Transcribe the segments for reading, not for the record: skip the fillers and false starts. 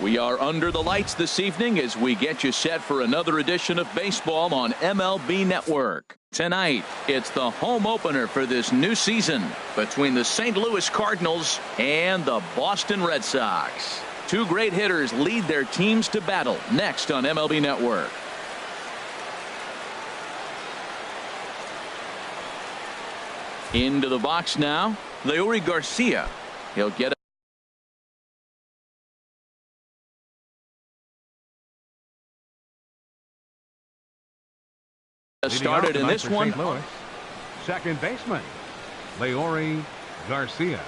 We are under the lights this evening as we get you set for another edition of baseball on MLB Network. Tonight, it's the home opener for this new season between the St. Louis Cardinals and the Boston Red Sox. Two great hitters lead their teams to battle next on MLB Network. Into the box now, Leury Garcia. He'll get started in this one. Second baseman, Leury Garcia.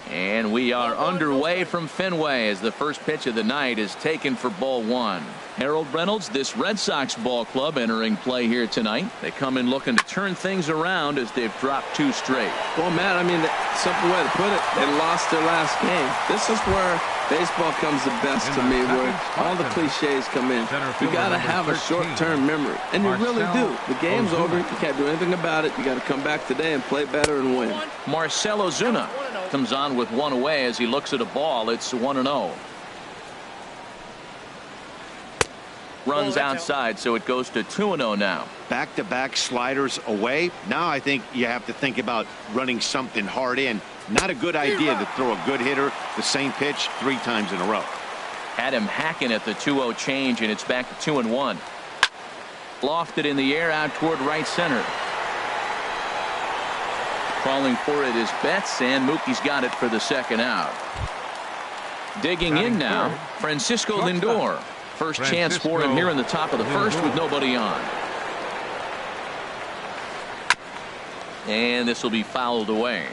And we are underway from Fenway as the first pitch of the night is taken for ball one. Harold Reynolds, this Red Sox ball club entering play here tonight. They come in looking to turn things around as they've dropped two straight. Well, Matt, I mean, the simple way to put it, they lost their last game. This is where baseball comes the best to me, where all the cliches come in. You got to have a short-term memory, and you really do. The game's over. You can't do anything about it. You got to come back today and play better and win. Marcell Ozuna comes on with one away as he looks at a ball. It's 1-0. Runs outside, so it goes to 2-0 now. Back-to-back sliders away. Now I think you have to think about running something hard in. Not a good idea to throw a good hitter the same pitch 3 times in a row. Had him hacking at the 2-0 change, and it's back to 2-1. Lofted in the air out toward right center. Calling for it is Betts, and Mookie's got it for the second out. Digging in now, Francisco Lindor. First chance for him here in the top of the first with nobody on. And this will be fouled away.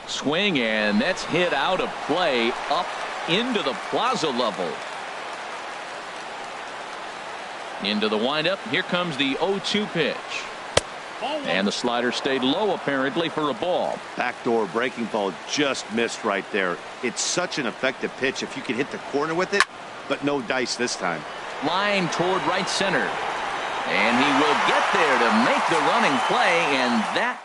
Swing, and that's hit out of play up into the plaza level. Into the windup. Here comes the 0-2 pitch. And the slider stayed low apparently for a ball. Backdoor breaking ball just missed right there. It's such an effective pitch if you can hit the corner with it, but no dice this time. Line toward right center. And he will get there to make the running play, and that.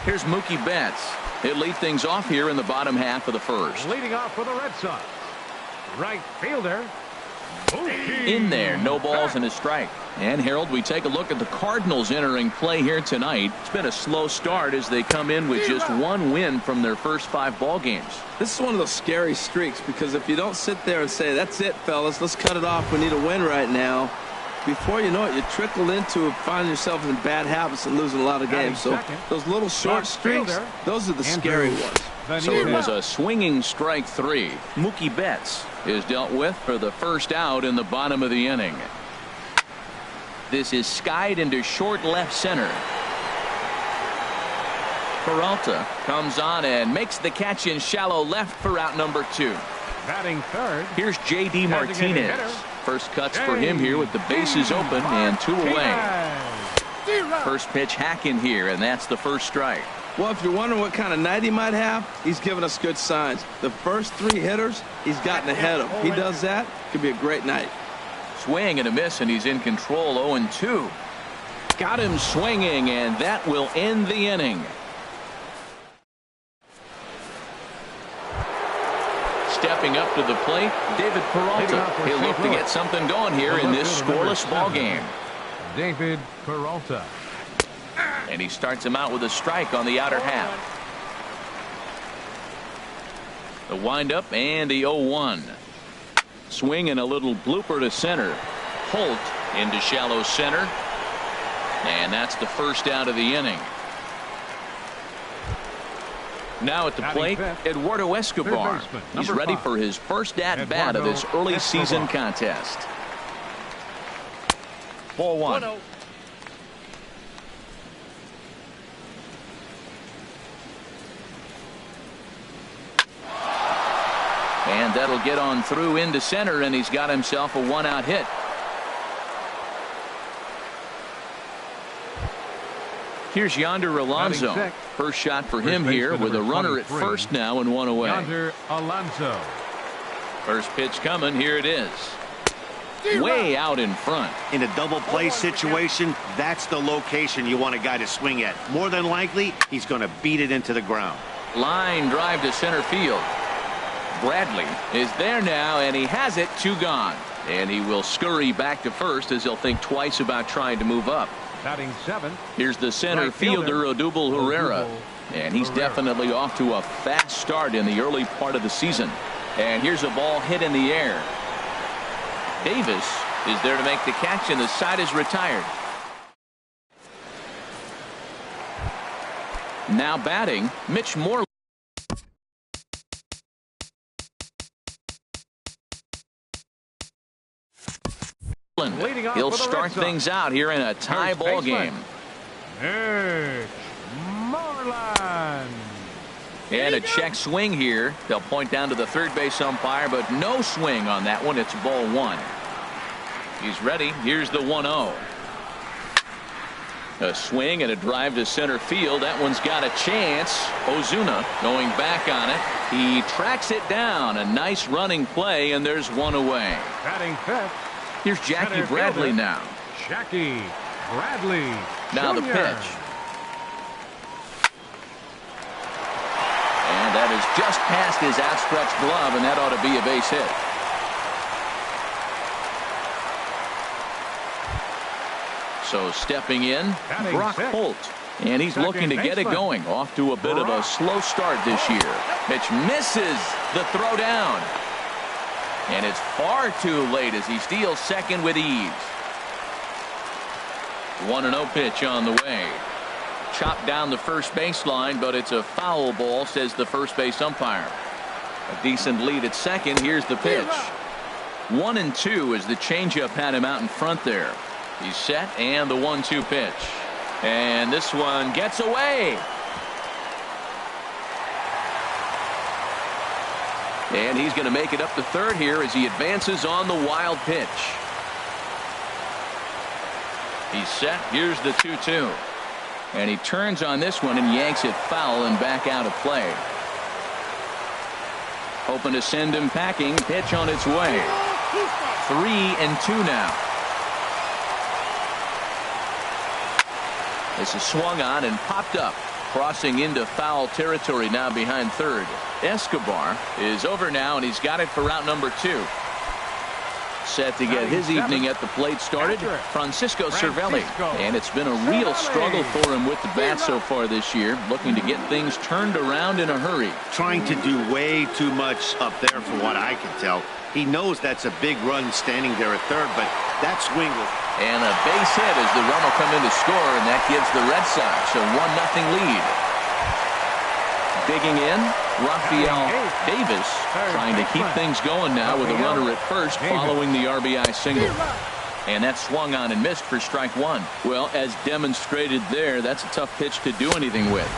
Here's Mookie Betts. He'll lead things off here in the bottom half of the first. Leading off for the Red Sox, right fielder Mookie. In there, no balls and a strike. And Harold, we take a look at the Cardinals entering play here tonight. It's been a slow start as they come in with just one win from their first 5 ball games. This is one of those scary streaks, because if you don't sit there and say, that's it, fellas, let's cut it off, we need a win right now, before you know it, you trickle into finding yourself in bad habits and losing a lot of games. So those little short streaks, those are the scary ones. So it was a swinging strike 3. Mookie Betts is dealt with for the first out in the bottom of the inning. This is skied into short left center. Peralta comes on and makes the catch in shallow left for out number 2. Batting third. Here's J.D. Martinez. First cuts for him here with the bases open and 2 away. First pitch hacking here, and that's the first strike. Well, if you're wondering what kind of night he might have, he's given us good signs. The first 3 hitters, he's gotten ahead of. He does that, could be a great night. Swing and a miss, and he's in control. 0-2. Got him swinging, and that will end the inning. Stepping up to the plate, David Peralta. He'll look to get something going here in this scoreless ball game. David Peralta. And he starts him out with a strike on the outer half. The windup and the 0-1. Swing and a little blooper to center. Holt into shallow center. And that's the first out of the inning. Now at the plate, Eduardo Escobar. He's ready for his first at-bat of this early season contest. Ball 1. And that'll get on through into center, and he's got himself a 1-out hit. Here's Yonder Alonso. First shot for him here with a runner at first now and 1 away. Yonder Alonso. First pitch coming. Here it is. Way out in front. In a double play situation, that's the location you want a guy to swing at. More than likely, he's going to beat it into the ground. Line drive to center field. Bradley is there now, and he has it. 2 gone. And he will scurry back to first as he'll think twice about trying to move up. Batting 7th. Here's the center fielder, Odubel Herrera. And he's definitely off to a fast start in the early part of the season. And here's a ball hit in the air. Davis is there to make the catch, and the side is retired. Now batting, Mitch Moreland. He'll start things out here in a tie ball game. Mitch Moreland. And a check swing here. They'll point down to the third base umpire, but no swing on that one. It's ball 1. He's ready. Here's the 1-0. A swing and a drive to center field. That one's got a chance. Ozuna going back on it. He tracks it down. A nice running play, and there's 1 away. Batting 5th. Here's Jackie Bradley now. Jackie Bradley. Now the pitch. And that is just past his outstretched glove, and that ought to be a base hit. So stepping in, Brock Holt. And he's looking to get it going. Off to a bit of a slow start this year. Pitch misses the throw down. And it's far too late as he steals second with ease. 1-0 pitch on the way. Chopped down the first baseline, but it's a foul ball, says the first base umpire. A decent lead at second. Here's the pitch. 1-2 as the changeup had him out in front there. He's set, and the 1-2 pitch. And this one gets away. And he's going to make it up to third here as he advances on the wild pitch. He's set. Here's the 2-2. And he turns on this one and yanks it foul and back out of play. Hoping to send him packing. Pitch on its way. 3-2 now. This is swung on and popped up. Crossing into foul territory now behind third. Escobar is over now, and he's got it for route number 2. Set to get his evening at the plate started, Francisco Cervelli. And it's been a real struggle for him with the bat so far this year, looking to get things turned around in a hurry. Trying to do way too much up there from what I can tell. He knows that's a big run standing there at third, but that swing was... And a base hit as the run will come in to score, and that gives the Red Sox a 1-0 lead. Digging in, Rafael Davis trying to keep things going now with a runner at first following the RBI single. And that swung on and missed for strike 1. Well, as demonstrated there, that's a tough pitch to do anything with.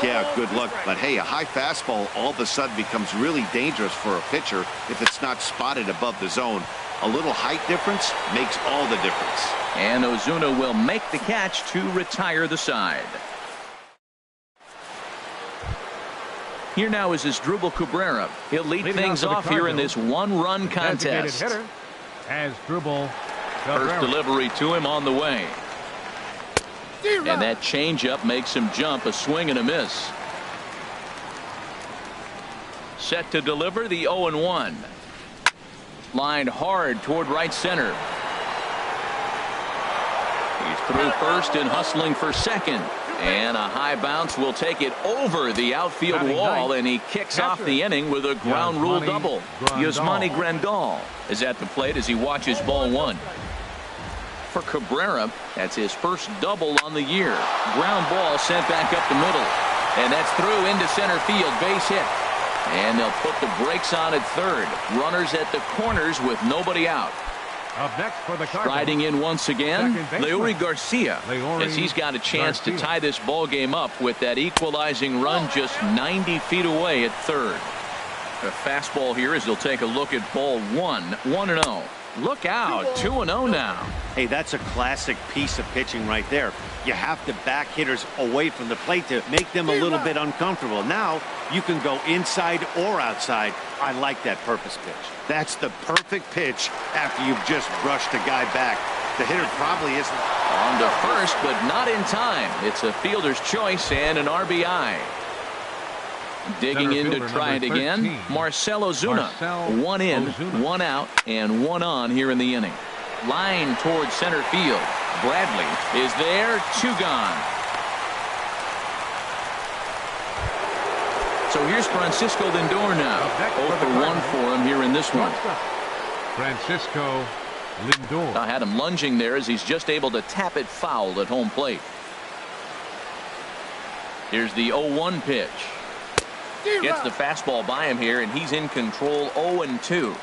Yeah, good luck. But hey, a high fastball all of a sudden becomes really dangerous for a pitcher if it's not spotted above the zone. A little height difference makes all the difference. And Ozuna will make the catch to retire the side. Here now is Asdrubal Cabrera. He'll lead things off here in this 1-run contest. Asdrubal First delivery to him on the way. And that changeup makes him jump. A swing and a miss. Set to deliver the 0-1. Lined hard toward right center. He's through first and hustling for second. And a high bounce will take it over the outfield wall, and he kicks off the inning with a ground rule double. Yasmani Grandal is at the plate as he watches ball 1. For Cabrera, that's his first double on the year. Ground ball sent back up the middle. And that's through into center field. Base hit. And they'll put the brakes on at third. Runners at the corners with nobody out. Up next for the Cardinals. Striding in once again, Leury Garcia, as he's got a chance to tie this ball game up with that equalizing run just 90 feet away at third. A fastball here as they'll take a look at ball 1. 1-0. Look out. 2-0 now. Hey, that's a classic piece of pitching right there. You have to back hitters away from the plate to make them a little bit uncomfortable. Now you can go inside or outside. I like that purpose pitch. That's the perfect pitch after you've just brushed a guy back. The hitter probably isn't. On to first, but not in time. It's a fielder's choice and an RBI. Digging in to try it again, Marcell Ozuna. One in, one out, and one on here in the inning. Line towards center field. Bradley is there, two gone. So here's Francisco Lindor now. 0 for 1 for him here in this one. Francisco Lindor. I had him lunging there as he's just able to tap it foul at home plate. Here's the 0-1 pitch. Gets the fastball by him here, and he's in control. 0-2.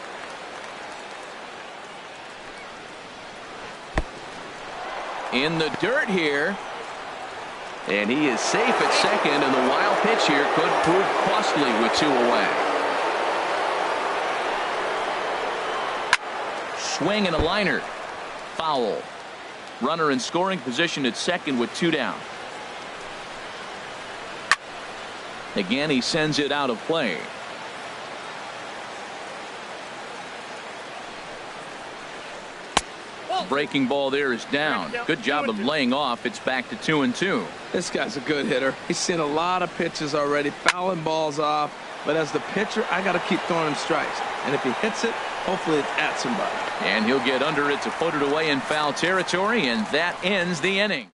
In the dirt here, and he is safe at second, and the wild pitch here could prove costly with 2 away. Swing and a liner. Foul. Runner in scoring position at second with 2 down. Again, he sends it out of play. Breaking ball there is down. Good job of laying off. It's back to 2-2. This guy's a good hitter. He's seen a lot of pitches already, fouling balls off. But as the pitcher, I got to keep throwing him strikes. And if he hits it, hopefully it's at somebody. And he'll get under it to put it away in foul territory, and that ends the inning.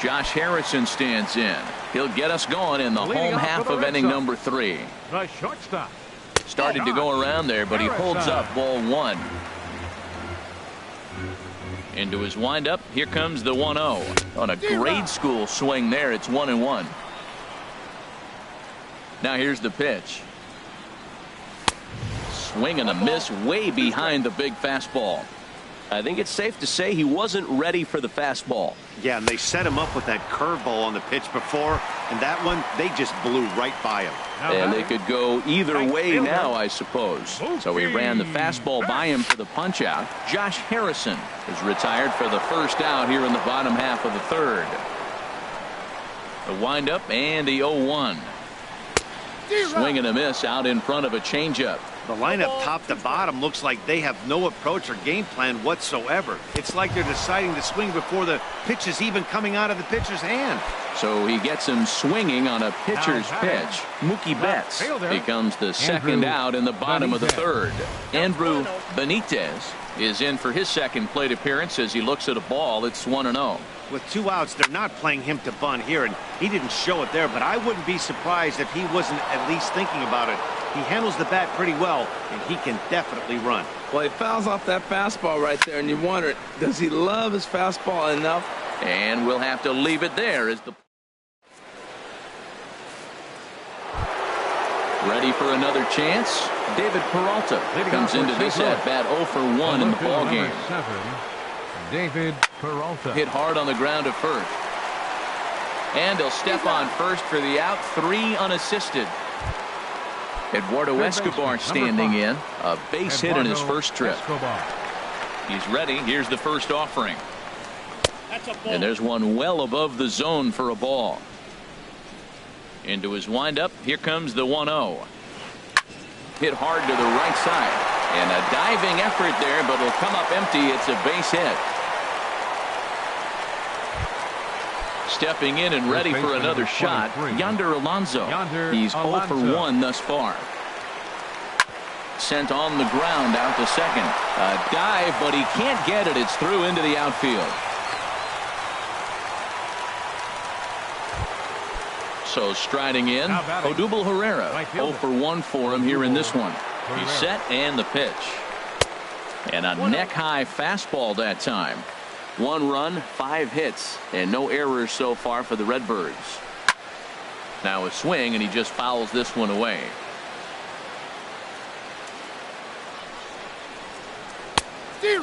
Josh Harrison stands in. He'll get us going in the home half of inning number 3. The shortstop. Started to go around there, but he holds up ball 1. Into his windup. Here comes the 1-0. On a grade school swing there, it's 1-1. Now here's the pitch. Swing and a miss way behind the big fastball. I think it's safe to say he wasn't ready for the fastball. Yeah, and they set him up with that curveball on the pitch before, and that one, they just blew right by him. And they could go either way now, I suppose. So he ran the fastball by him for the punch out. Josh Harrison is retired for the first out here in the bottom half of the 3rd. The windup and the 0-1. Swing and a miss out in front of a changeup. The lineup top to bottom looks like they have no approach or game plan whatsoever. It's like they're deciding to swing before the pitch is even coming out of the pitcher's hand. So he gets him swinging on a pitcher's pitch. Mookie Betts becomes the second out in the bottom of the 3rd. Andrew Benitez is in for his second plate appearance as he looks at a ball. It's 1-0. With 2 outs, they're not playing him to bunt here, and he didn't show it there, but I wouldn't be surprised if he wasn't at least thinking about it. He handles the bat pretty well, and he can definitely run. Well, he fouls off that fastball right there, and you wonder, does he love his fastball enough? And we'll have to leave it there as the ready for another chance. David Peralta comes into this at bat 0 for 1 in the ball game. David Peralta hit hard on the ground to first, and he'll step on first for the out. 3 unassisted. Eduardo Escobar standing in, a base hit in his first trip. He's ready. Here's the first offering, and there's one well above the zone for a ball. Into his windup. Here comes the 1-0. Hit hard to the right side, and a diving effort there, but it'll come up empty. It's a base hit. Stepping in and ready for another shot, Yonder Alonso. He's 0 for 1 thus far. Sent on the ground out to second. A dive, but he can't get it. It's through into the outfield. So striding in, Odubel Herrera. 0 for 1 for him here in this one. He's set and the pitch. And a neck-high fastball that time. 1 run, 5 hits, and no errors so far for the Redbirds. Now a swing, and he just fouls this one away.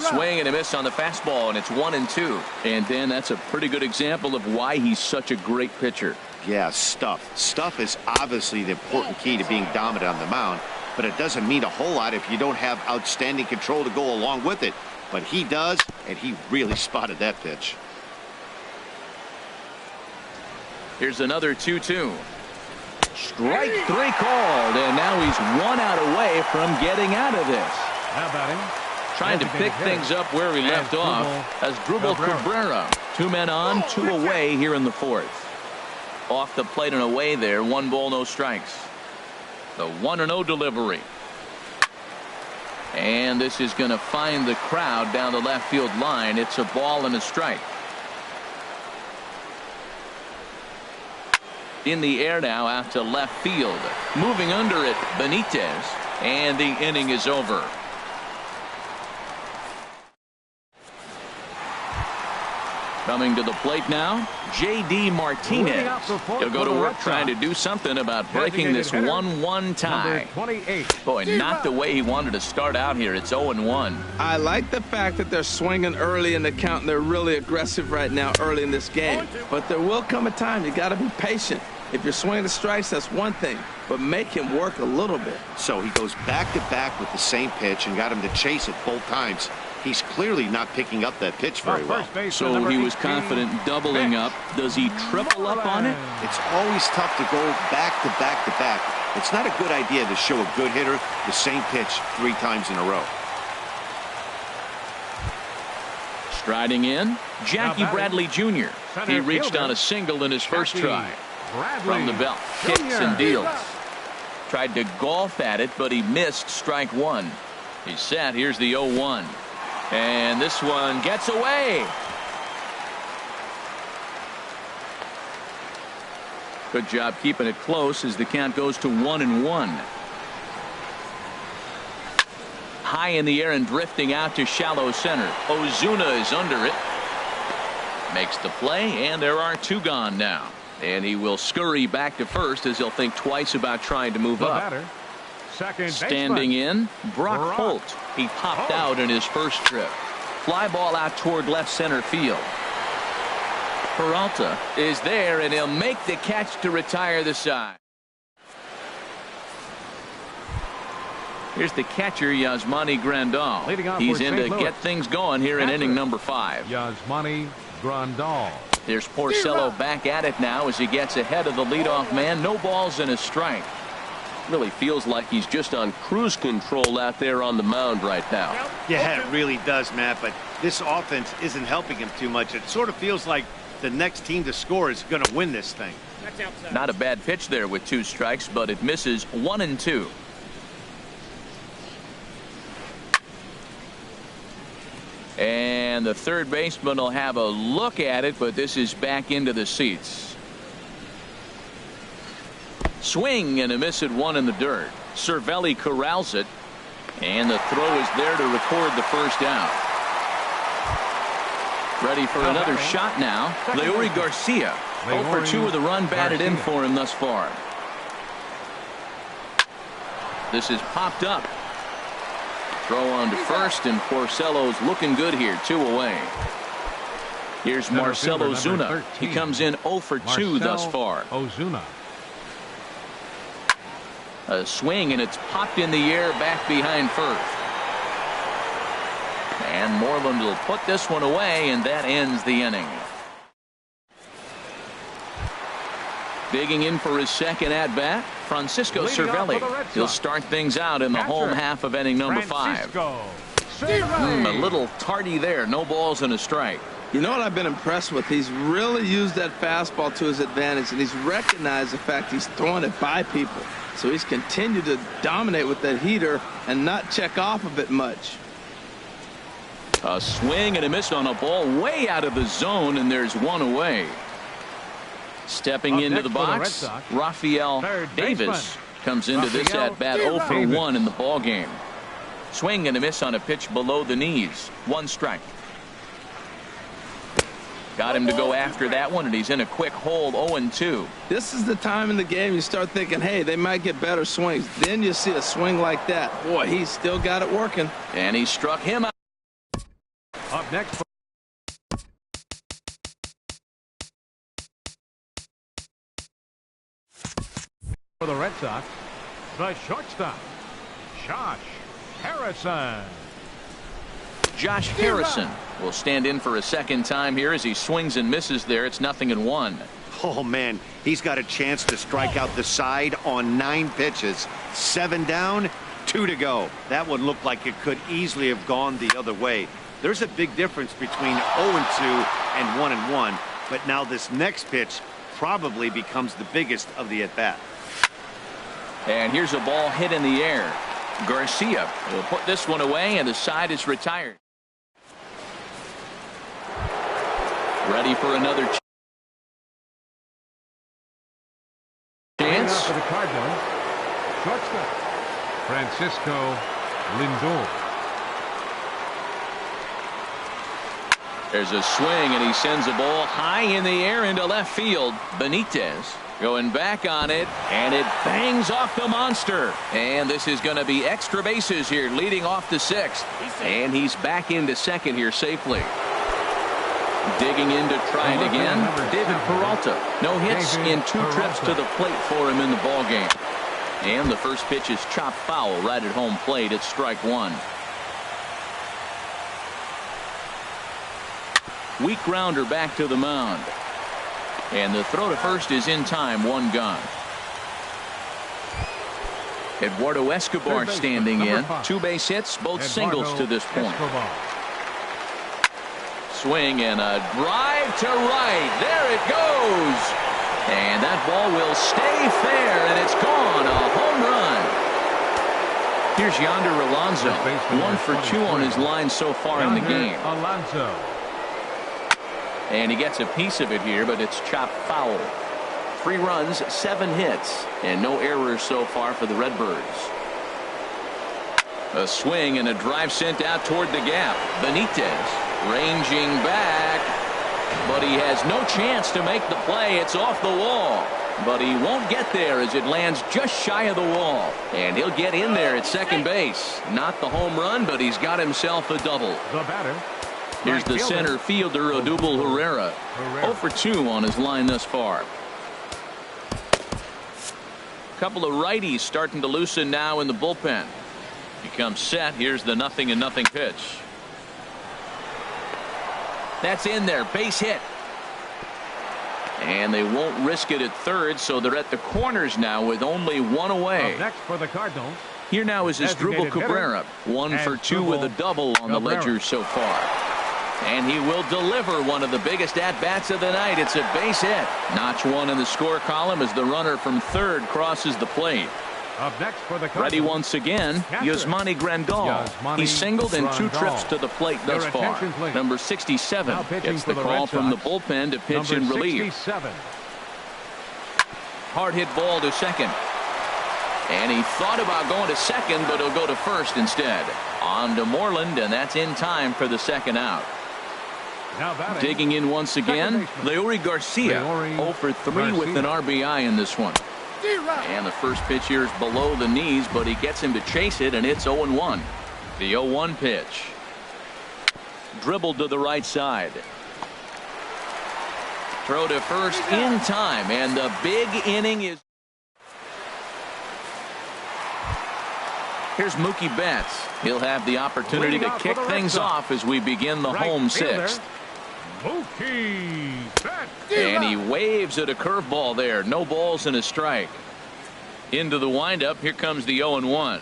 Swing and a miss on the fastball, and it's 1-2. And then that's a pretty good example of why he's such a great pitcher. Yeah, stuff. Stuff is obviously the important key to being dominant on the mound. but it doesn't mean a whole lot if you don't have outstanding control to go along with it. But he does, and he really spotted that pitch. Here's another 2-2. Strike 3 called, and now he's 1 out away from getting out of this. How about him? Trying to pick things up where he left off as Drupal Cabrera. 2 men on, 2 away here in the 4th. Off the plate and away there, 1 ball, no strikes. The 1-0 delivery. And this is going to find the crowd down the left field line. It's a ball and a strike. In the air now out to left field. Moving under it, Benitez. And the inning is over. Coming to the plate now, J.D. Martinez. He'll go to work trying to do something about breaking this 1-1 tie. Boy, not the way he wanted to start out here. It's 0-1. I like the fact that they're swinging early in the count, and they're really aggressive right now early in this game. But there will come a time you got to be patient. If you're swinging the strikes, that's one thing, but make him work a little bit. So he goes back-to-back with the same pitch and got him to chase it both times. He's clearly not picking up that pitch very well. So he was confident doubling up. Does he triple up on it? It's always tough to go back-to-back-to-back. It's not a good idea to show a good hitter the same pitch 3 times in a row. Striding in, Jackie Bradley Jr. He reached on a single in his first try. From the belt, kicks and deals. Tried to golf at it, but he missed strike 1. He's set. Here's the 0-1. And this one gets away. Good job keeping it close as the count goes to 1-1. High in the air and drifting out to shallow center. Ozuna is under it. Makes the play, and there are 2 gone now. And he will scurry back to first as he'll think twice about trying to move up. Standing in, Brock Holt. He popped out in his first trip. Fly ball out toward left center field. Peralta is there, and he'll make the catch to retire the side. Here's the catcher, Yasmani Grandal. He's in to get things going here in inning number 5. Yasmani Grandal. There's Porcello back at it now as he gets ahead of the leadoff man. No balls and a strike. Really feels like he's just on cruise control out there on the mound right now. Yeah, it really does, Matt, but this offense isn't helping him too much. It sort of feels like the next team to score is going to win this thing. Not a bad pitch there with 2 strikes, but it misses 1-2. And the third baseman will have a look at it, but this is back into the seats. Swing and a miss at 1 in the dirt. Cervelli corrals it, and the throw is there to record the first out. Ready for another shot now. Leury Garcia. 0 for 2 with a run batted in for him thus far. This is popped up. Throw on to first, and Porcello's looking good here. 2 away. Here's Marcell Ozuna. He comes in 0 for 2 thus far. Ozuna. A swing, and it's popped in the air back behind first. And Moreland will put this one away, and that ends the inning. Digging in for his second at-bat, Francisco Cervelli. He'll start things out in the home half of inning number 5. A little tardy there. No balls and a strike. You know what I've been impressed with? He's really used that fastball to his advantage, and he's recognized the fact he's throwing it by people. So he's continued to dominate with that heater and not check off of it much. A swing and a miss on a ball way out of the zone, and there's 1 away. Stepping into the box, Rafael Davis comes into this at-bat 0 for 1 in the ball game. Swing and a miss on a pitch below the knees. 1 strike. Got him to go after that one, and he's in a quick hold. 0-2. This is the time in the game you start thinking, hey, they might get better swings. Then you see a swing like that. Boy, he's still got it working. And he struck him out. Up next for the Red Sox, the shortstop, Josh Harrison. Josh Harrison will stand in for a second time here as he swings and misses there. It's 0-1. Oh, man, he's got a chance to strike out the side on 9 pitches. 7 down, 2 to go. That one looked like it could easily have gone the other way. There's a big difference between 0-2 and 1-1, but now this next pitch probably becomes the biggest of the at-bat. And here's a ball hit in the air. Garcia will put this one away, and the side is retired. Ready for another chance. For the Cardinals, shortstop Francisco Lindor. There's a swing, and he sends a ball high in the air into left field. Benitez going back on it, and it bangs off the monster. And this is going to be extra bases here, leading off the 6th. And he's back into second here safely. Digging in to try it again. David Peralta. No hits in 2 trips to the plate for him in the ballgame. And the first pitch is chopped foul right at home plate. It's strike 1. Weak grounder back to the mound. And the throw to first is in time. 1 gone. Eduardo Escobar standing in. 2 base hits, both singles to this point. Swing and a drive to right. There it goes. And that ball will stay fair, and it's gone. A home run. Here's Yonder Alonso. 1 for 2 on his line so far in the game. Alonso. And he gets a piece of it here, but it's chopped foul. 3 runs, 7 hits, and no errors so far for the Redbirds. A swing and a drive sent out toward the gap. Benitez ranging back, but he has no chance to make the play. It's off the wall, but he won't get there as it lands just shy of the wall. And he'll get in there at second base. Not the home run, but he's got himself a double. The batter. Here's the center fielder, Odubel Herrera. 0 for 2 on his line thus far. Couple of righties starting to loosen now in the bullpen. Becomes set. Here's the 0-0 pitch. That's in there. Base hit. And they won't risk it at third, so they're at the corners now with only 1 away. Up next for the Cardinals. Here now is Asdrubal Cabrera. 1 for 2 with a double on the ledger so far. And he will deliver one of the biggest at-bats of the night. It's a base hit. Notch 1 in the score column as the runner from third crosses the plate. Up next for the Ready once again, Yasmani Grandal. He singled in 2 trips to the plate thus far. Number 67 gets the call from the bullpen to pitch in relief. Hard hit ball to second. And he thought about going to second, but he'll go to first instead. On to Moreland, and that's in time for the second out. Digging in once again, Leury Garcia. 0 for 3 with an RBI in this one. And the first pitch here is below the knees, but he gets him to chase it, and it's 0-1. The 0-1 pitch. Dribbled to the right side. Throw to first in time, and the big inning is. Here's Mookie Betts. He'll have the opportunity to kick things off as we begin the home 6th. Mookie Betts. And he waves at a curveball there. No balls and a strike. Into the windup. Here comes the 0-1.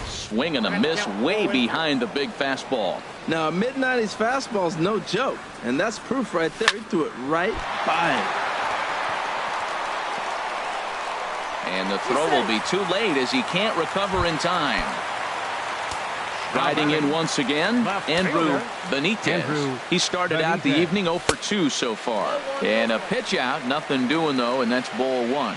Swing and a miss way behind the big fastball. Now, a mid-90s fastball is no joke, and that's proof right there. He threw it right by him. And the throw will be too late as he can't recover in time. Riding in once again, Andrew Benitez. He started out the evening 0 for 2 so far. And a pitch out, nothing doing though, and that's ball 1.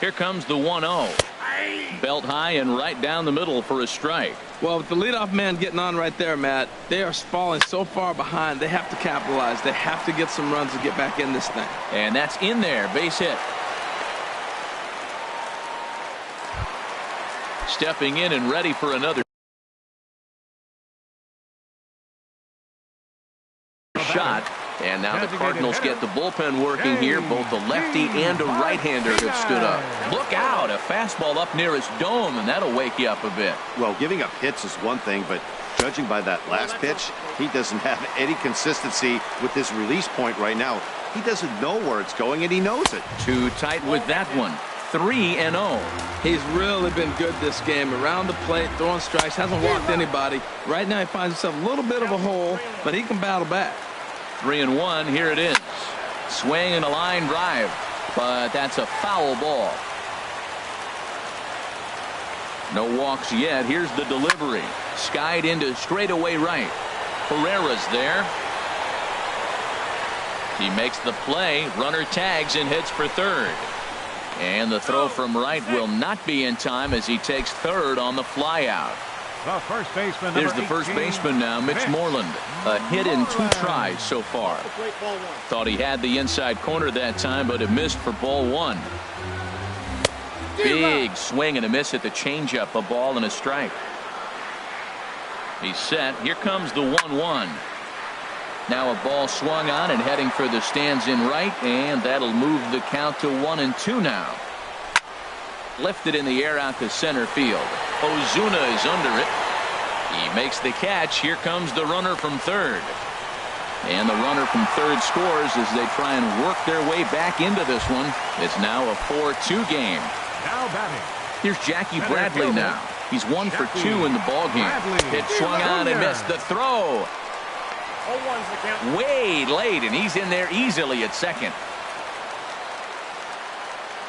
Here comes the 1-0. Belt high and right down the middle for a strike. Well, with the leadoff man getting on right there, Matt, they are falling so far behind. They have to capitalize. They have to get some runs to get back in this thing. And that's in there. Base hit. Stepping in and ready for another shot. And now the Cardinals get the bullpen working here. Both a lefty and a right-hander have stood up. Look out, a fastball up near his dome, and that'll wake you up a bit. Well, giving up hits is one thing, but judging by that last pitch, he doesn't have any consistency with his release point right now. He doesn't know where it's going, and he knows it. Too tight with that one. 3-0. He's really been good this game. Around the plate, throwing strikes, hasn't walked anybody. Right now he finds himself a little bit of a hole, but he can battle back. 3-1, here it is. Swing and a line drive, but that's a foul ball. No walks yet. Here's the delivery. Skied into straightaway right. Pereira's there. He makes the play. Runner tags and heads for third. And the throw from right will not be in time as he takes third on the flyout. The first baseman, There's the first baseman now, Mitch Moreland. A hit in 2 tries so far. Thought he had the inside corner that time, but it missed for ball 1. Big swing and a miss at the changeup. A ball and a strike. He's set. Here comes the 1-1. Now a ball swung on and heading for the stands in right, and that'll move the count to 1-2 now. Lifted in the air out to center field. Ozuna is under it. He makes the catch. Here comes the runner from third. And the runner from third scores as they try and work their way back into this one. It's now a 4-2 game. Now batting. Here's Jackie Bradley now. He's 1 for 2 in the ballgame. Pitch swung on and missed the throw. Way late, and he's in there easily at second.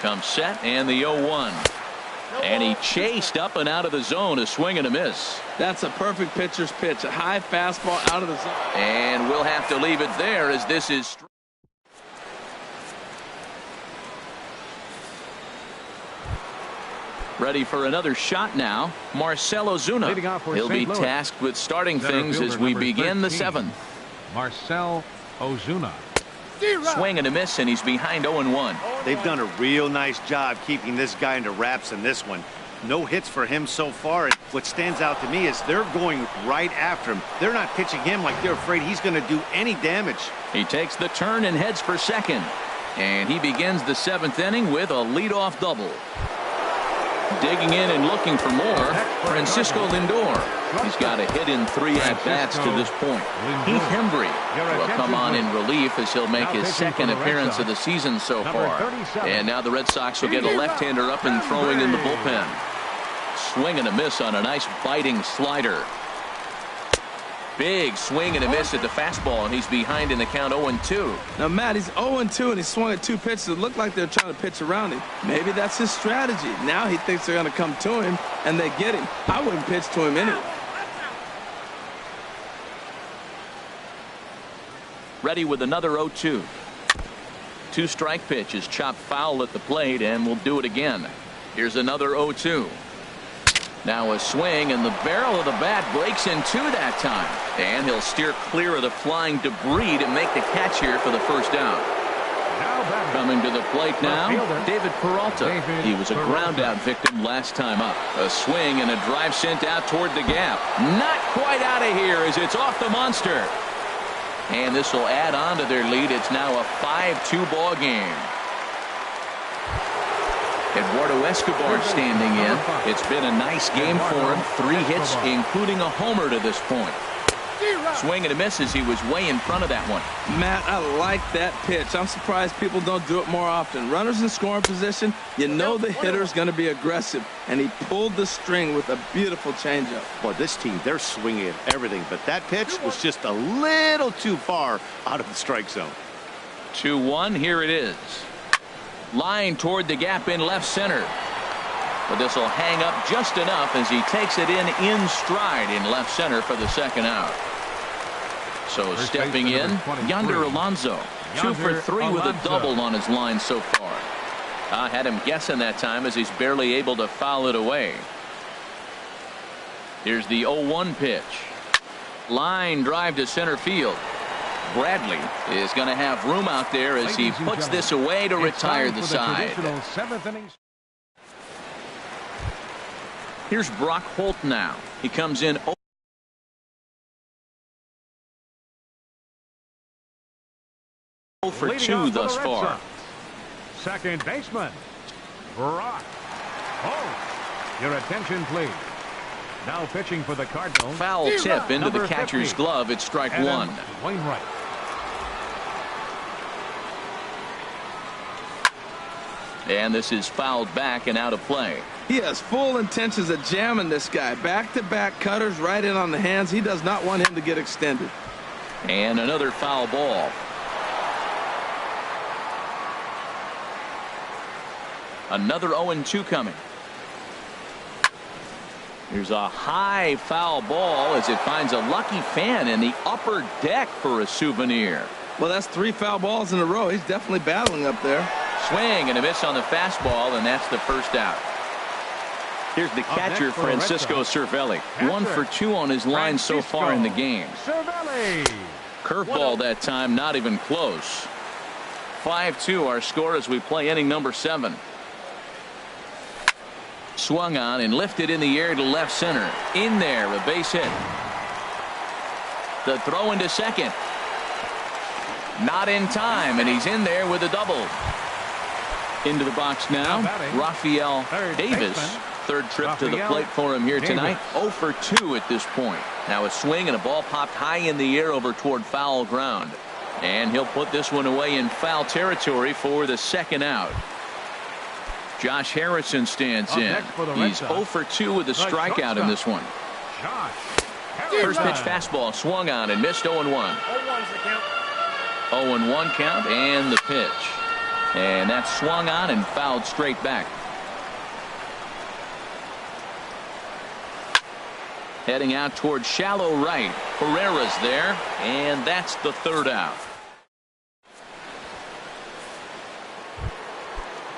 Comes set and the 0-1. And he chased up and out of the zone. A swing and a miss. That's a perfect pitcher's pitch. A high fastball out of the zone. And we'll have to leave it there as this is. Ready for another shot now. Marcell Ozuna. He'll be tasked with starting things as we begin the 7th. Marcell Ozuna. Swing and a miss, and he's behind 0-1. They've done a real nice job keeping this guy into wraps in this one. No hits for him so far. And what stands out to me is they're going right after him. They're not pitching him like they're afraid he's going to do any damage. He takes the turn and heads for second. And he begins the 7th inning with a leadoff double. Digging in and looking for more, Francisco Lindor. He's got a hit in 3 at-bats to this point. Heath Hembree will come on in relief as he'll make his second appearance of the season so far. And now the Red Sox will get a left-hander up and throwing in the bullpen. Swing and a miss on a nice biting slider. Big swing and a miss at the fastball, and he's behind in the count 0-2. Now, Matt, he's 0-2, and he swung at 2 pitches. It looked like they're trying to pitch around him. Maybe that's his strategy. Now he thinks they're going to come to him, and they get him. I wouldn't pitch to him anyway. Ready with another 0-2. 2-strike pitch is chopped foul at the plate, and we'll do it again. Here's another 0-2. Now a swing, and the barrel of the bat breaks in 2 that time. And he'll steer clear of the flying debris to make the catch here for the first out. Coming to the plate now, David Peralta. He was a ground-out victim last time up. A swing and a drive sent out toward the gap. Not quite out of here as it's off the monster. And this will add on to their lead. It's now a 5-2 ball game. Eduardo Escobar standing in. It's been a nice game for him. 3 hits, including a homer to this point. Swing and a miss as he was way in front of that one. Matt, I like that pitch. I'm surprised people don't do it more often. Runners in scoring position, you know the hitter's going to be aggressive, and he pulled the string with a beautiful changeup. Boy, this team, they're swinging at everything, but that pitch was just a little too far out of the strike zone. 2-1, here it is. Line toward the gap in left center. But this will hang up just enough as he takes it in stride in left center for the second out. So stepping in, Yonder Alonso. 2 for 3 with a double on his line so far. I had him guessing that time as he's barely able to foul it away. Here's the 0-1 pitch. Line drive to center field. Bradley is going to have room out there as he puts this away to retire the side. Here's Brock Holt now. He comes in for Leading 2 off for thus the Red far. Sox. Second baseman, Brock. Oh, your attention, please. Now pitching for the Cardinals. Foul tip into the Number catcher's 50, glove. It's strike Adam 1. Wainwright. And this is fouled back and out of play. He has full intentions of jamming this guy. Back-to-back cutters right in on the hands. He does not want him to get extended. And another foul ball. Another 0-2 coming. Here's a high foul ball as it finds a lucky fan in the upper deck for a souvenir. Well, that's 3 foul balls in a row. He's definitely battling up there. Swing and a miss on the fastball, and that's the first out. Here's the catcher, Francisco Cervelli. 1 for 2 on his line so far in the game. Cervelli. Curveball that time, not even close. 5-2 our score as we play inning number 7. Swung on and lifted in the air to left center. In there, a base hit. The throw into second. Not in time, and he's in there with a double. Into the box now, Rafael Davis. Third trip to the plate for him here tonight. 0 for 2 at this point. Now a swing and a ball popped high in the air over toward foul ground. And he'll put this one away in foul territory for the second out. Josh Harrison stands in. He's 0 for 2 with a strikeout in this one. First pitch fastball swung on and missed. 0-1. 0-1 count and the pitch. And that's swung on and fouled straight back. Heading out toward shallow right. Herrera's there, and that's the third out.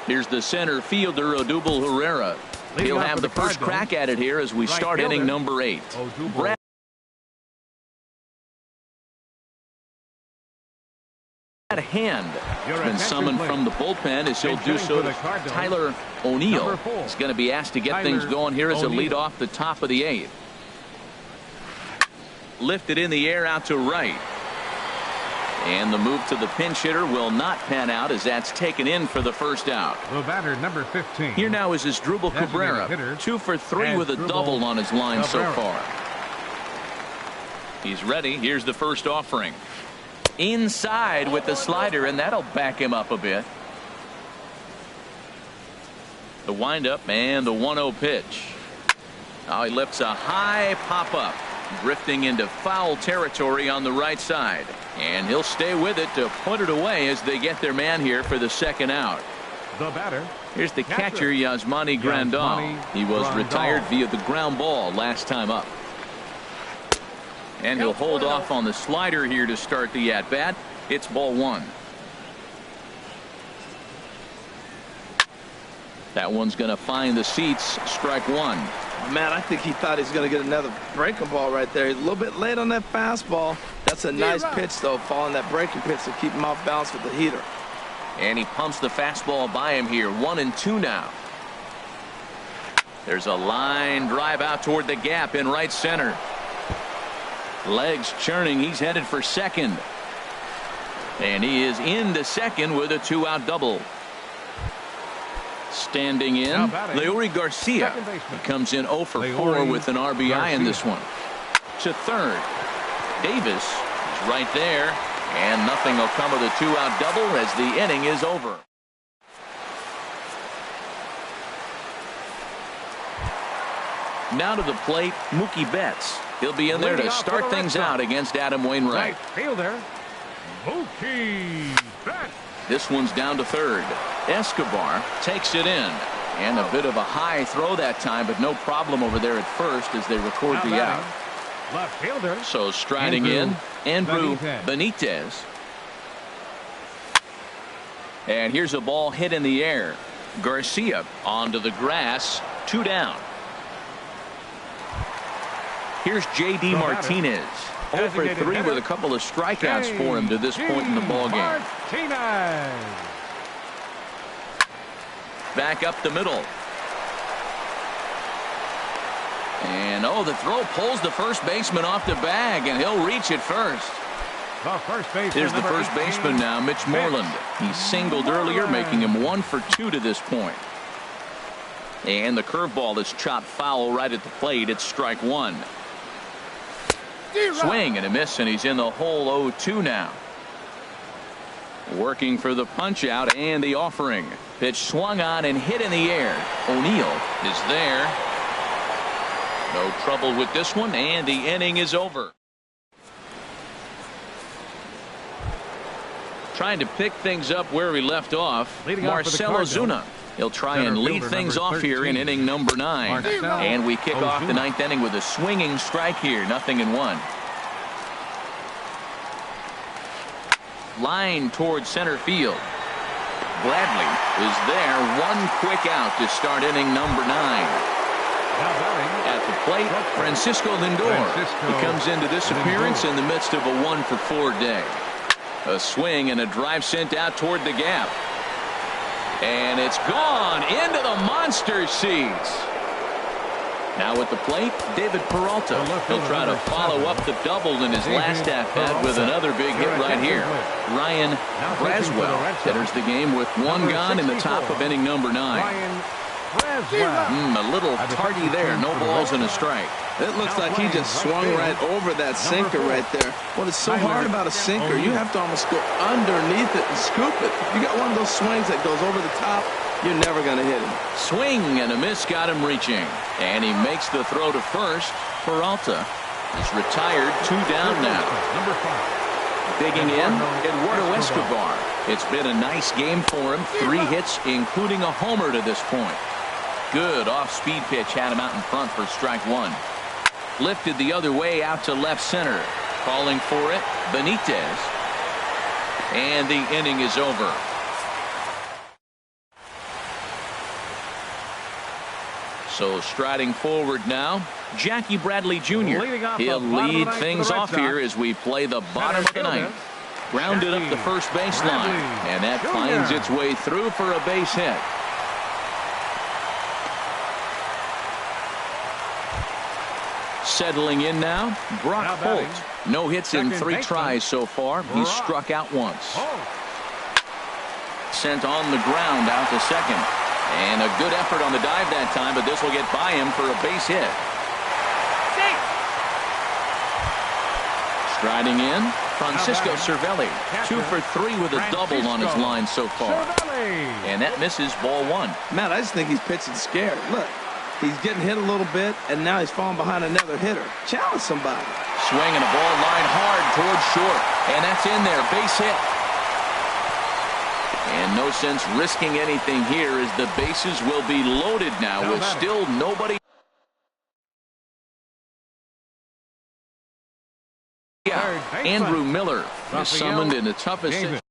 Here's the center fielder, Odubel Herrera. He'll have the first crack at it here as we start inning number 8. Brad Hand has been summoned from the bullpen as he'll do so. Tyler O'Neill is going to be asked to get things going here as a lead off the top of the 8th. Lifted in the air out to right. And the move to the pinch hitter will not pan out as that's taken in for the first out. The batter, number 15. Here now is Asdrubal Cabrera. 2 for 3 with a double on his line so far. He's ready. Here's the first offering. Inside with the slider, and that'll back him up a bit. The windup and the 1-0 pitch. Now he lifts a high pop up, drifting into foul territory on the right side. And he'll stay with it to put it away as they get their man here for the second out. The batter. Here's the catcher, Yasmani Grandal. He was retired via the ground ball last time up. And he'll hold off on the slider here to start the at-bat. It's ball 1. That one's going to find the seats. Strike 1. Man, I think he thought he was going to get another breaking ball right there. He's a little bit late on that fastball. That's a nice pitch, though, following that breaking pitch to keep him off balance with the heater. And he pumps the fastball by him here. 1-2 now. There's a line drive out toward the gap in right center. Legs churning. He's headed for second. And he is into second with a 2-out double. Standing in, Leury Garcia. He comes in 0 for 4 with an RBI in this one. To third. Davis is right there. And nothing will come of the 2-out double as the inning is over. Now to the plate, Mookie Betts. He'll be in there to start things out against Adam Wainwright. Right fielder, Mookie Betts. This one's down to third. Escobar takes it in. And a bit of a high throw that time, but no problem over there at first as they record the out. Left fielder. So striding in, Andrew Benitez. And here's a ball hit in the air. Garcia onto the grass. 2 down. Here's J.D. Martinez. 0 for 3 with a couple of strikeouts for him to this point in the ballgame. Back up the middle. And the throw pulls the first baseman off the bag, and he'll reach it first. Here's the first baseman now, Mitch Moreland. He singled earlier, making him 1 for 2 to this point. And the curveball is chopped foul right at the plate. It's strike one. Swing and a miss, and he's in the hole 0-2 now. Working for the punch out and the offering. Pitch swung on and hit in the air. O'Neill is there. No trouble with this one, and the inning is over. Trying to pick things up where we left off, Marcell Ozuna. He'll try and lead things off here in inning number 9. And we kick off the 9th inning with a swinging strike here, 0-1. Line towards center field. Bradley is there. One quick out to start inning number 9. At the plate, Francisco Lindor. He comes into this appearance in the midst of a 1 for 4 day. A swing and a drive sent out toward the gap. And it's gone into the monster seats. Now at the plate, David Peralta. He'll try to follow up the double in his last at-bat with another big hit right here. Ryan Braswell enters the game with 1 gone in the top of inning number 9. A little tardy there. No balls and a strike. It looks like he just swung right over that sinker right there. What is so hard about a sinker, you have to almost go underneath it and scoop it. You got one of those swings that goes over the top, you're never going to hit him. Swing and a miss got him reaching. And he makes the throw to first. Peralta is retired. 2 down now. Digging in, Eduardo Escobar. It's been a nice game for him. 3 hits, including a homer to this point. Good off-speed pitch had him out in front for strike 1. Lifted the other way out to left center. Calling for it, Benitez. And the inning is over. So striding forward now, Jackie Bradley Jr. He'll lead things off here as we play the bottom of the 9th. Grounded up the first baseline, and that finds its way through for a base hit. Settling in now, Brock Holt. No hits in 3 tries so far. He's struck out once. Sent on the ground out to second. And a good effort on the dive that time, but this will get by him for a base hit. Striding in, Francisco Cervelli. 2 for 3 with a double on his line so far. And that misses, ball 1. Matt, I just think he's pitching scared. Look, he's getting hit a little bit, and now he's falling behind another hitter. Challenge somebody. Swinging a ball line hard towards short. And that's in there, base hit. And no sense risking anything here as the bases will be loaded now with still nobody. Andrew Miller is summoned in the toughest.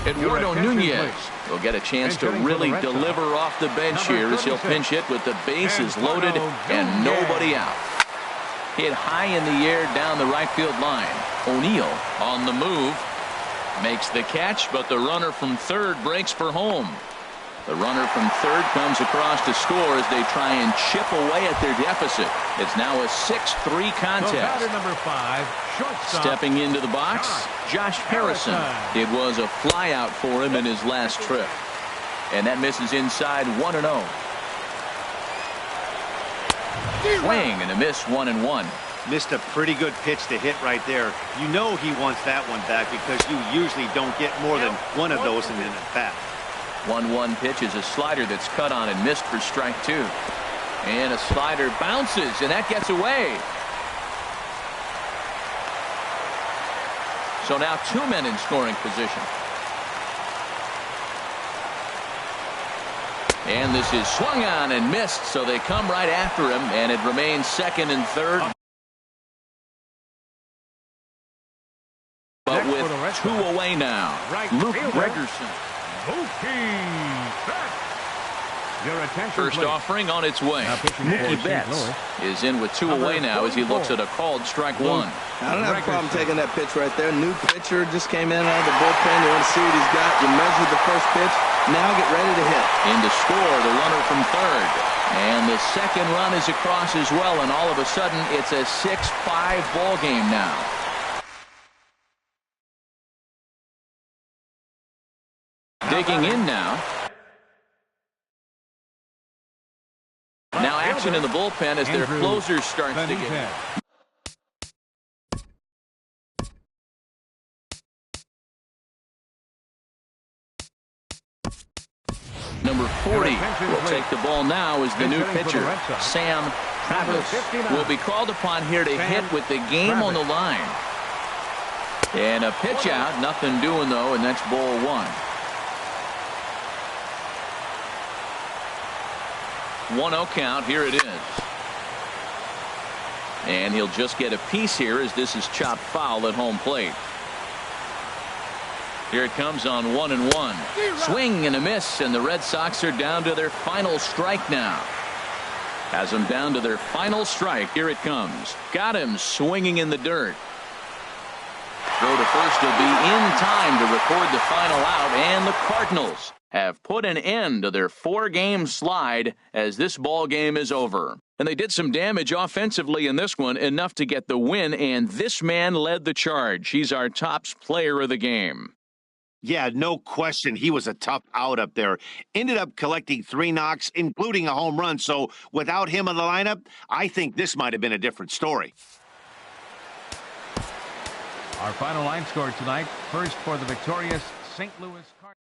Eduardo Nunez will get a chance to really deliver off the bench here as he'll pinch hit with the bases loaded and nobody out. Hit high in the air down the right field line. O'Neill on the move. Makes the catch, but the runner from third breaks for home. The runner from third comes across to score as they try and chip away at their deficit. It's now a 6-3 contest. Number 5, shortstop. Stepping into the box, Josh Harrison. It was a fly out for him in his last trip. And that misses inside 1-0. Swing and a miss, 1-1. Missed a pretty good pitch to hit right there. You know he wants that one back because you usually don't get more than one of those in an at-bat. 1-1 pitch is a slider that's cut on and missed for strike 2. And a slider bounces, and that gets away. So now 2 men in scoring position. And this is swung on and missed, so they come right after him, and it remains second and third. But with 2 away now, Luke Gregerson. Your attention, First please. offering on its way. Now pitching for Mookie St. Betts Louis. is in with 2 away now as he looks at a called strike 1. I don't have a problem taking that pitch right there. New pitcher just came in out of the bullpen. You want to see what he's got. You measure the first pitch. Now get ready to hit. In to score, the runner from third. And the second run is across as well, and all of a sudden it's a 6-5 ball game now. Digging in now. Now action in the bullpen as their closer starts to get. Number 40 will take the ball now as the new pitcher, Sam Travis, will be called upon here to hit with the game on the line. And a pitch out, nothing doing though, and that's ball 1. 1-0 count, here it is. And he'll just get a piece here as this is chopped foul at home plate. Here it comes on 1-1. Swing and a miss, and the Red Sox are down to their final strike now. Has them down to their final strike. Here it comes. Got him swinging in the dirt. Throw to first will be in time to record the final out, and the Cardinals have put an end to their 4-game slide as this ball game is over. And they did some damage offensively in this one, enough to get the win, and this man led the charge. He's our top player of the game. Yeah, no question. He was a tough out up there. Ended up collecting 3 knocks, including a home run. So without him in the lineup, I think this might have been a different story. Our final line score tonight. First for the victorious St. Louis Cardinals.